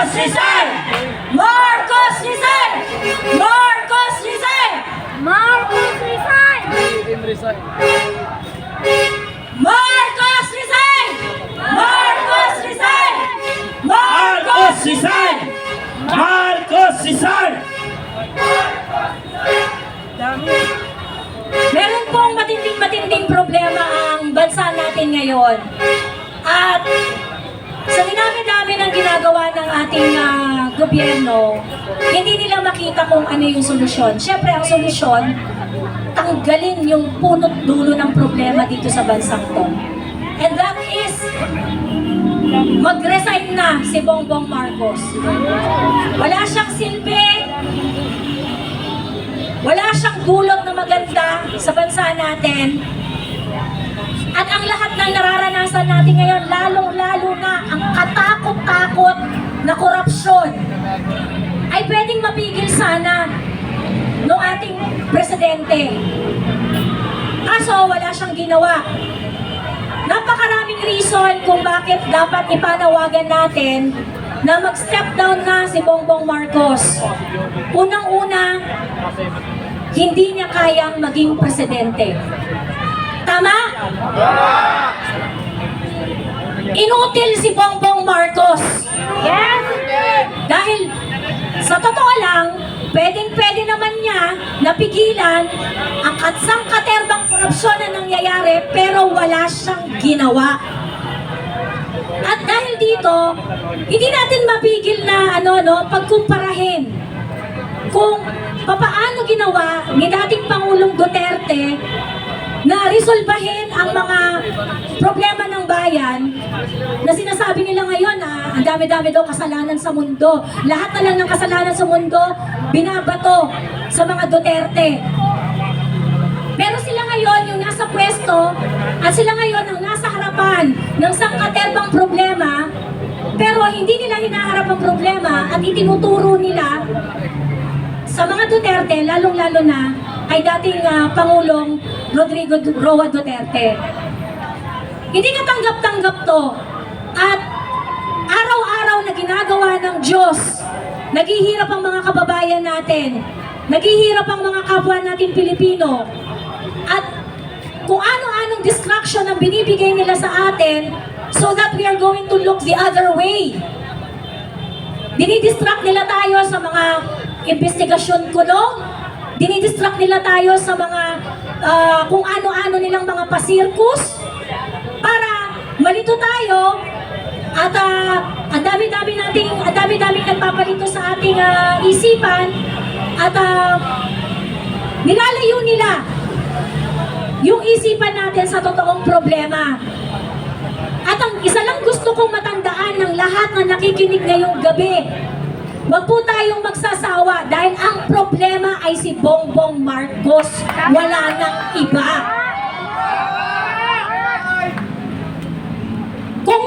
Marcos resign! Marcos resign! Marcos resign! Marcos resign! Marcos resign! Marcos resign! Marcos resign! Marcos resign! Meron pong matinding problema ang bansa natin ngayon. At sa dinami-dami ng ginagawa ng ating gobyerno, hindi nila makita kung ano yung solusyon. Siyempre, ang solusyon, tanggalin yung punot dulo ng problema dito sa bansang to. And that is, mag-resign na si Bongbong Marcos. Wala siyang silbi, wala siyang dulot na maganda sa bansa natin. At ang lahat ng nararanasan natin ngayon, lalong-lalo na ang katakot-takot na korupsyon, ay pwedeng mapigil sana ng ating presidente. Kaso wala siyang ginawa. Napakaraming reason kung bakit dapat ipanawagan natin na mag-step down na si Bongbong Marcos. Unang-una, hindi niya kayang maging presidente. Tama? Inutil si Bongbong Marcos. Yes! Dahil sa totoo lang, pwedeng-pwede naman niya napigilan ang katsang-katerbang korupsyon na nangyayari pero wala siyang ginawa. At dahil dito, hindi natin mapigil na pagkumparahin kung papaano ginawa ni dating Pangulong Duterte na resolbahin ang mga problema ng bayan na sinasabi nila ngayon na ang dami-dami daw kasalanan sa mundo. Lahat na lang ng kasalanan sa mundo, binabato sa mga Duterte. Pero sila ngayon yung nasa pwesto at sila ngayon ang nasa harapan ng sangkaterbang problema, pero hindi nila hinaharap ang problema at itinuturo nila sa mga Duterte, lalong-lalo na kay dating Pangulong Rodrigo Roa Duterte. Hindi ka tanggap-tanggap to. At araw-araw na ginagawa ng Diyos, naghihirap ang mga kababayan natin, naghihirap ang mga kapwa natin Pilipino. At kung ano-anong distraction ang binibigay nila sa atin so that we are going to look the other way. Dinidistract nila tayo sa mga investigasyon kulong, dinidistract nila tayo sa mga kung ano-ano nilang mga pasirkus para malito tayo at ang dami-dami nagpapalito sa ating isipan at nilalayo nila yung isipan natin sa totoong problema. At ang isa lang gusto kong matandaan ng lahat na nakikinig ngayong gabi, wag po tayong magsasawa dahil ang problema ay si Bongbong Marcos. Wala nang iba. Kung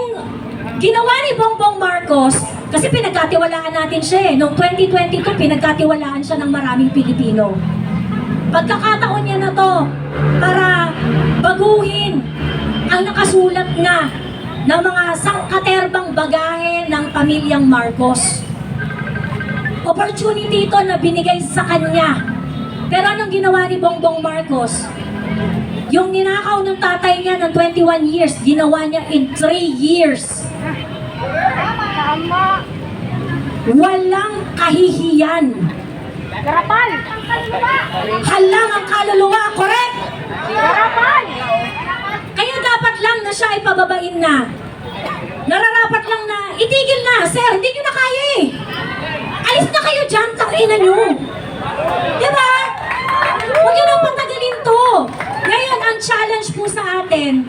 ginawa ni Bongbong Marcos, kasi pinagkatiwalaan natin siya eh. Noong 2022, pinagkatiwalaan siya ng maraming Pilipino. Pagkakataon niya na to para baguhin ang nakasulat na ng mga sangkaterbang bagahe ng pamilyang Marcos. Opportunity ito na binigay sa kanya. Pero anong ginawa ni Bongbong Marcos? Yung ninakaw ng tatay niya ng 21 years, ginawa niya in 3 years. Tama! Walang kahihiyan. Garapal! Ang kaluluwa! Halang ang kaluluwa, correct? Garapal! Kaya dapat lang na siya ay pababain na. Nararapat lang na, itigil na, sir, hindi nyo na kaya eh. Alis na kayo dyan, tangina nyo. Diba? Huwag nyo nang patagalin to. Ngayon, ang challenge po sa atin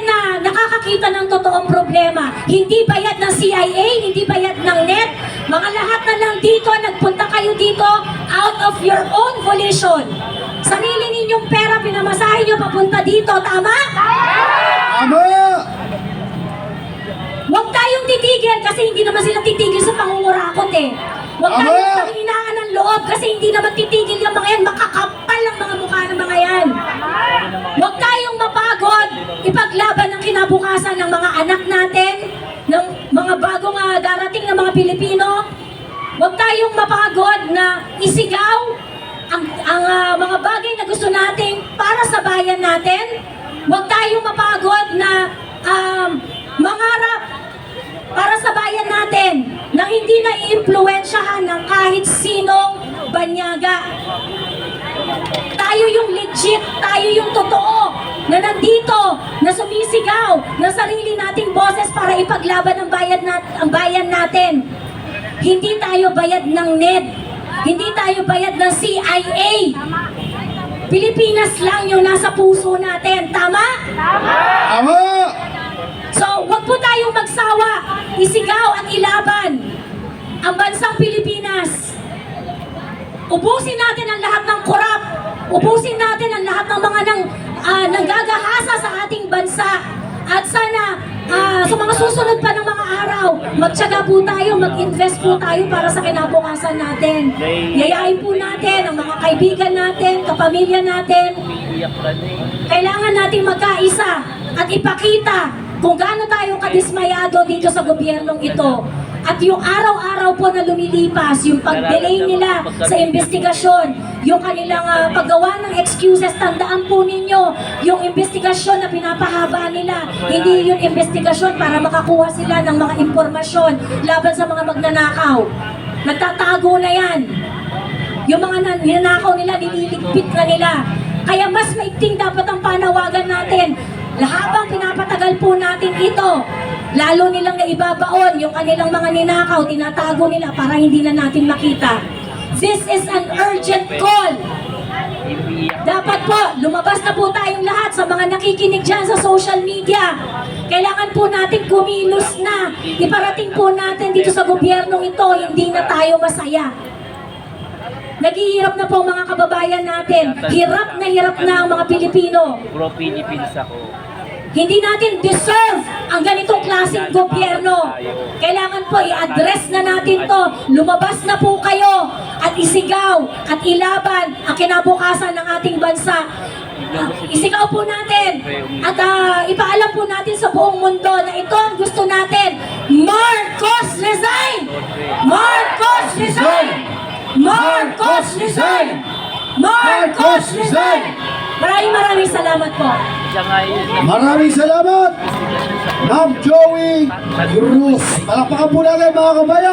na nakakakita ng totoong problema, hindi bayad ng CIA, hindi bayad ng NET, mga lahat na lang dito, nagpunta kayo dito out of your own volition. Sarili ninyong pera, pinamasahe nyo papunta dito, tama? Tama! Huwag tayong titigil kasi hindi naman sila titigil sa pangungurakot eh. Huwag tayong panghinaan ng loob kasi hindi naman titigil yung mga yan. Makakapal ang mga mukha ng mga yan. Huwag tayong mapagod ipaglaban ng kinabukasan ng mga anak natin, ng mga bagong darating ng mga Pilipino. Huwag tayong mapagod na isigaw ang mga bagay na gusto nating para sa bayan natin. Huwag tayong mapagod na mangarap para sa bayan natin na hindi na-iimpluwensyahan ng kahit sinong banyaga. Tayo yung legit, tayo yung totoo, na nandito, na sumisigaw, na sarili nating boses para ipaglaban ang bayan natin. Hindi tayo bayad ng NED, hindi tayo bayad ng CIA. Pilipinas lang yung nasa puso natin, tama? Tama! So, wag po tayong magsawa, isigaw at ilaban ang bansang Pilipinas. Ubusin natin ang lahat ng korap. Ubusin natin ang lahat ng mga nanggagahasa sa ating bansa. At sana sa mga susunod pa ng mga araw, magtiyaga po tayo, mag-invest po tayo para sa kinabukasan natin. Yayain po natin ang mga kaibigan natin, kapamilya natin. Kailangan nating magkaisa at ipakita kung gaano tayo kadismayado dito sa gobyernong ito. At yung araw-araw po na lumilipas, yung pag-delay nila sa investigasyon, yung kanilang paggawa ng excuses, tandaan po ninyo, yung investigasyon na pinapahaba nila, hindi yung investigasyon para makakuha sila ng mga impormasyon laban sa mga magnanakaw. Nagtatago na yan. Yung mga ninanakaw nila, nililigpit na nila. Kaya mas maigting dapat ang panawagan natin. Habang pinapatagal po natin ito, lalo nilang naibabaon yung kanilang mga ninakaw, tinatago nila para hindi na natin makita. This is an urgent call. Dapat po, lumabas na po tayong lahat sa mga nakikinig dyan sa social media. Kailangan po natin kumilos na. Iparating po natin dito sa gobyernong ito, hindi na tayo masaya. Naghihirap na po ang mga kababayan natin. Hirap na ang mga Pilipino. Pro-Philippines ako. Hindi natin deserve ang ganitong klaseng gobyerno. Kailangan po i-address na natin to. Lumabas na po kayo at isigaw at ilaban ang kinabukasan ng ating bansa. Isigaw po natin at ipaalam po natin sa buong mundo na ito ang gusto natin. Marcos resign! Marcos resign! Marcos resign! Marcos resign! Maraming salamat po. Maraming salamat, Ma'am Joey Cruz. Palakpakan po natin mga kabayan.